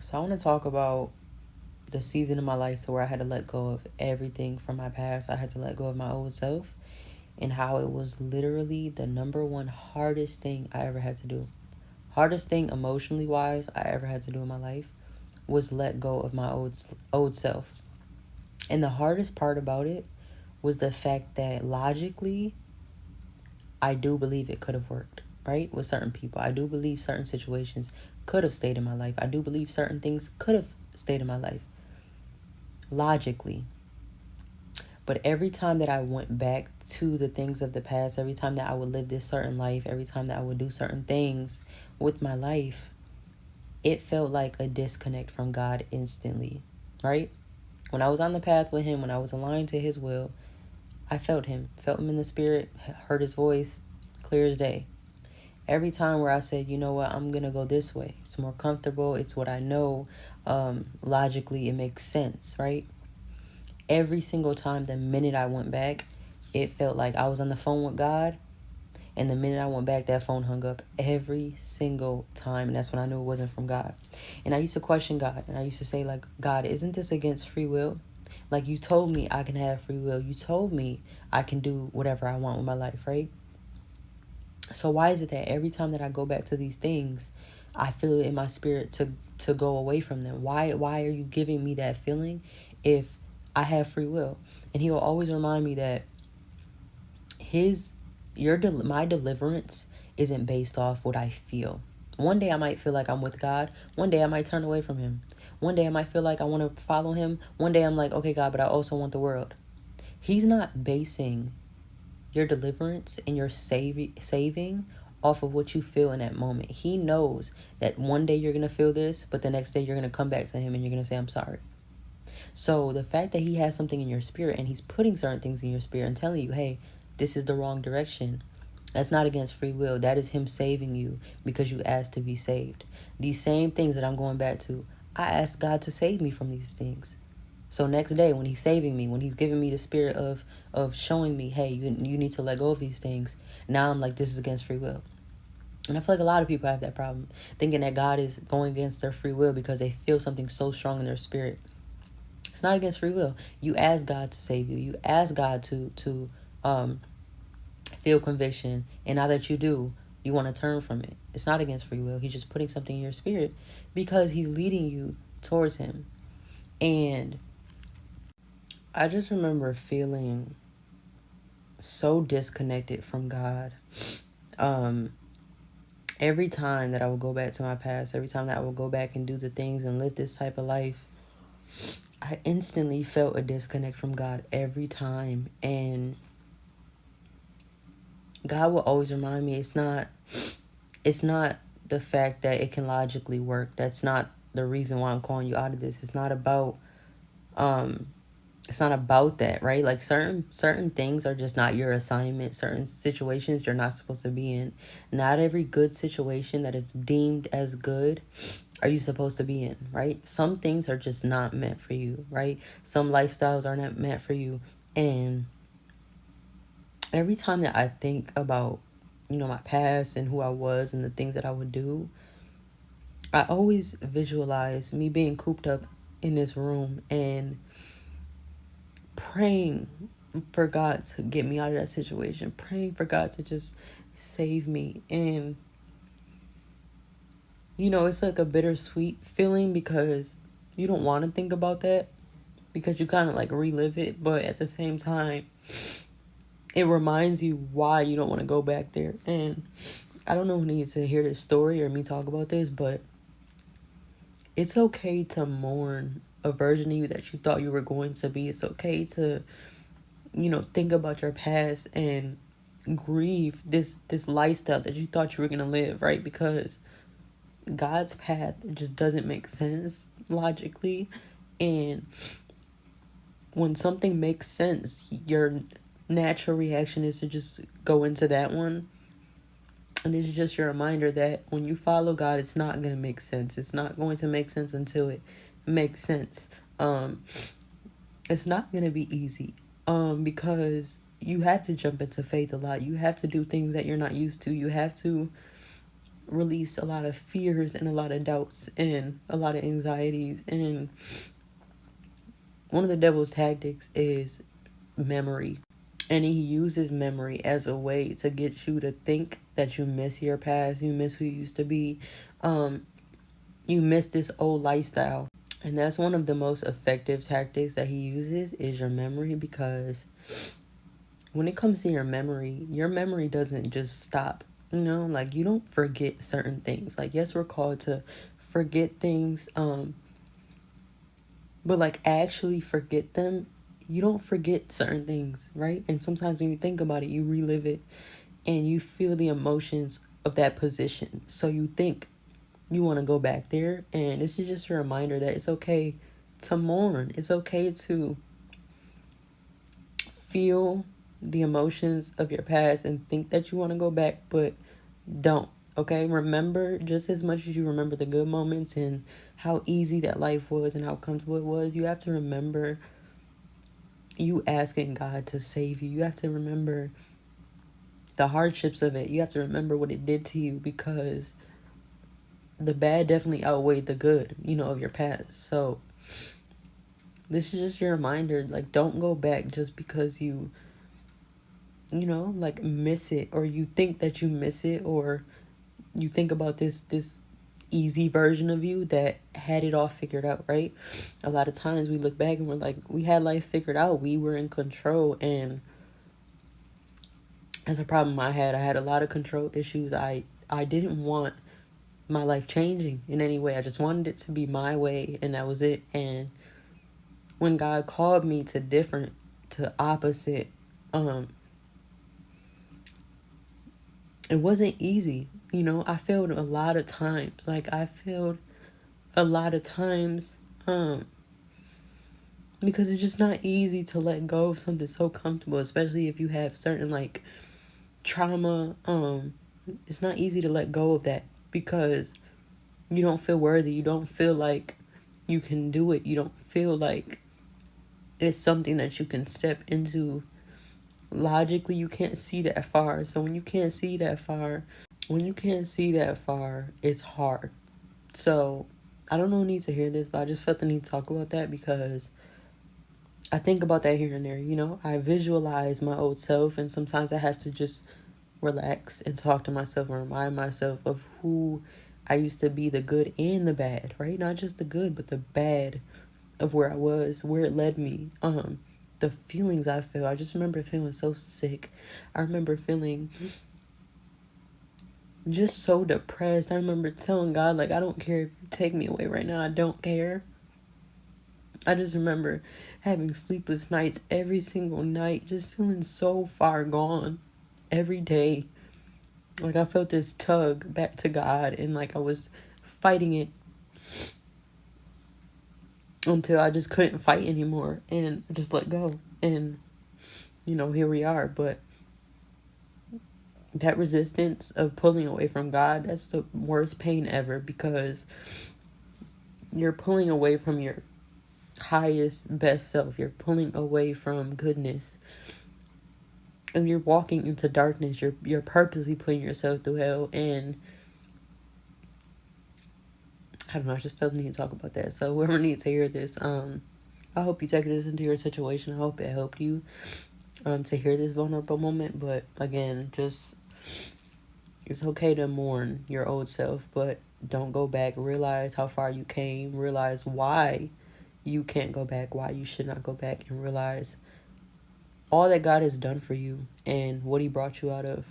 So I want to talk about the season of my life to where I had to let go of everything from my past. I had to let go of my old self, and how it was literally the number one hardest thing I ever had to do. Hardest thing emotionally wise I ever had to do in my life was let go of my old self. And the hardest part about it was the fact that logically I do believe it could have worked, right? With certain people. I do believe certain situations could have stayed in my life. I do believe certain things could have stayed in my life logically. But every time that I went back to the things of the past, every time that I would live this certain life, every time that I would do certain things with my life, it felt like a disconnect from God instantly, right? When I was on the path with Him, when I was aligned to His will, I felt Him in the spirit, heard His voice, clear as day. Every time where I said, you know what, I'm going to go this way. It's more comfortable. It's what I know. Logically, it makes sense, right? Every single time, the minute I went back, it felt like I was on the phone with God. And the minute I went back, that phone hung up every single time. And that's when I knew it wasn't from God. And I used to question God. And I used to say, like, God, isn't this against free will? Like, you told me I can have free will. You told me I can do whatever I want with my life, right? So why is it that every time that I go back to these things, I feel it in my spirit to go away from them? Why are you giving me that feeling if I have free will? And He will always remind me that his my deliverance isn't based off what I feel. One day I might feel like I'm with God. One day I might turn away from Him. One day I might feel like I want to follow Him. One day I'm like, okay, God, but I also want the world. He's not basing your deliverance and your saving off of what you feel in that moment. He knows that one day you're going to feel this, but the next day you're going to come back to Him and you're going to say, I'm sorry. So the fact that He has something in your spirit and He's putting certain things in your spirit and telling you, hey, this is the wrong direction. That's not against free will. That is Him saving you because you asked to be saved. These same things that I'm going back to, I asked God to save me from these things. So next day when He's saving me, when He's giving me the spirit of showing me, hey, you need to let go of these things, now I'm like, this is against free will. And I feel like a lot of people have that problem, thinking that God is going against their free will because they feel something so strong in their spirit. It's not against free will. You ask God to save you. You ask God to um feel conviction, and now that you do, you want to turn from it. It's not against free will. He's just putting something in your spirit because He's leading you towards Him. And I just remember feeling so disconnected from God. Um, every time that I would go back to my past, every time that I would go back and do the things and live this type of life, I instantly felt a disconnect from God every time. And God will always remind me it's not the fact that it can logically work. That's not the reason why I'm calling you out of this. Um it's not about that, right? Like certain things are just not your assignment. Certain situations you're not supposed to be in. Not every good situation that is deemed as good are you supposed to be in, right? Some things are just not meant for you, right? Some lifestyles are not meant for you. And every time that I think about, my past and who I was and the things that I would do, I always visualize me being cooped up in this room and praying for God to get me out of that situation, praying for God to just save me. And, it's like a bittersweet feeling because you don't want to think about that because you kind of like relive it, but at the same time, it reminds you why you don't want to go back there. And I don't know who needs to hear this story or me talk about this, but it's okay to mourn a version of you that you thought you were going to be. It's okay to, think about your past and grieve this lifestyle that you thought you were going to live, right? Because God's path just doesn't make sense logically. And when something makes sense, your natural reaction is to just go into that one. And it's just your reminder that when you follow God, it's not going to make sense. It's not going to make sense until it makes sense. Um, it's not going to be easy because you have to jump into faith a lot. You have to do things that you're not used to. You have to release a lot of fears and a lot of doubts and a lot of anxieties. And one of the devil's tactics is memory. And he uses memory as a way to get you to think that you miss your past, you miss who you used to be, um, you miss this old lifestyle. And that's one of the most effective tactics that he uses is your memory, because when it comes to your memory doesn't just stop. Like, you don't forget certain things. Like, yes, we're called to forget things, but like actually forget them, you don't forget certain things, right? And sometimes when you think about it, you relive it and you feel the emotions of that position. So you think you want to go back there. And this is just a reminder that it's okay to mourn. It's okay to feel the emotions of your past and think that you want to go back, but don't. Okay, remember, just as much as you remember the good moments and how easy that life was and how comfortable it was, you have to remember you asking God to save you. You have to remember the hardships of it. You have to remember what it did to you, because the bad definitely outweighed the good, of your past. So this is just your reminder, like, don't go back just because like, miss it, or you think that you miss it, or you think about this easy version of you that had it all figured out, right? A lot of times we look back and we're like, we had life figured out, we were in control. And that's a problem I had. I had a lot of control issues. I didn't want my life changing in any way. I just wanted it to be my way, and that was it. And when God called me to different, to opposite, it wasn't easy. I failed a lot of times. Like, I failed a lot of times, because it's just not easy to let go of something so comfortable, especially if you have certain, like, trauma. It's not easy to let go of that, because you don't feel worthy. You don't feel like you can do it. You don't feel like it's something that you can step into. Logically, you can't see that far. So when you can't see that far, it's hard. So I don't know who needs to hear this, but I just felt the need to talk about that, because I think about that here and there. I visualize my old self, and sometimes I have to just relax and talk to myself and remind myself of who I used to be, the good and the bad, right? Not just the good, but the bad of where I was, where it led me. The feelings I felt. I just remember feeling so sick. I remember feeling just so depressed. I remember telling God, like, I don't care if you take me away right now. I don't care. I just remember having sleepless nights every single night, just feeling so far gone every day. Like, I felt this tug back to God, and like I was fighting it until I just couldn't fight anymore and just let go. And here we are. But that resistance of pulling away from God, that's the worst pain ever, because you're pulling away from your highest, best self. You're pulling away from goodness. And you're walking into darkness. You're purposely putting yourself through hell. And I don't know, I just felt the need to talk about that. So whoever needs to hear this, I hope you take this into your situation. I hope it helped you to hear this vulnerable moment. But again, just, it's okay to mourn your old self, but don't go back. Realize how far you came. Realize why you can't go back, why you should not go back, and realize all that God has done for you and what he brought you out of.